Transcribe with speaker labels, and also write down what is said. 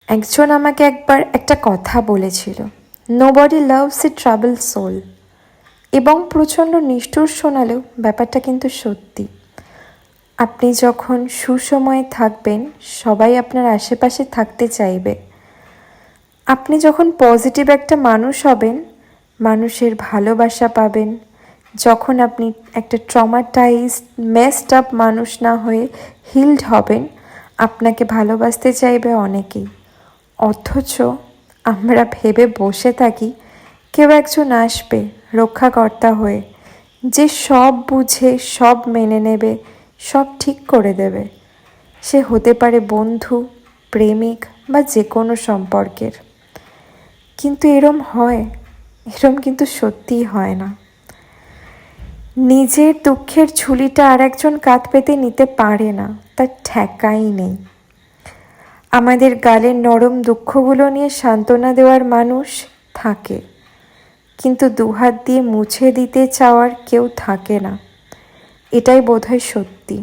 Speaker 1: একজন আমাকে একবার একটা কথা বলেছিল, nobody loves a travel soul, এবং প্রচণ্ড নিষ্ঠুর শোনালেও ব্যাপারটা কিন্তু সত্যি। আপনি যখন সুসময়ে থাকবেন, সবাই আপনার আশেপাশে থাকতে চাইবে। আপনি যখন পজিটিভ একটা মানুষ হবেন, মানুষের ভালোবাসা পাবেন। যখন আপনি একটা ট্রমাটাইজড মেসড আপ মানুষ না হয়ে হিলড হবেন, আপনাকে ভালোবাসতে চাইবে অনেকেই। অথচ আমরা ভেবে বসে থাকি কেউ একজন আসবে রক্ষাকর্তা হয়ে, যে সব বুঝে, সব মেনে নেবে, সব ঠিক করে দেবে। সে হতে পারে বন্ধু, প্রেমিক বা যে কোনো সম্পর্কের। কিন্তু এরম হয়? এরম কিন্তু সত্যিই হয় না। নিজের দুঃখের ঝুলিটা আর একজন কাঁধ পেতে নিতে পারে না, তার ঠেকাই নেই। আমাদের গালের নরম দুঃখগুলো নিয়ে সান্ত্বনা দেওয়ার মানুষ থাকে, কিন্তু দুহাত দিয়ে মুছে দিতে চাওয়ার কেউ থাকে না। এটাই বোধহয় সত্যি।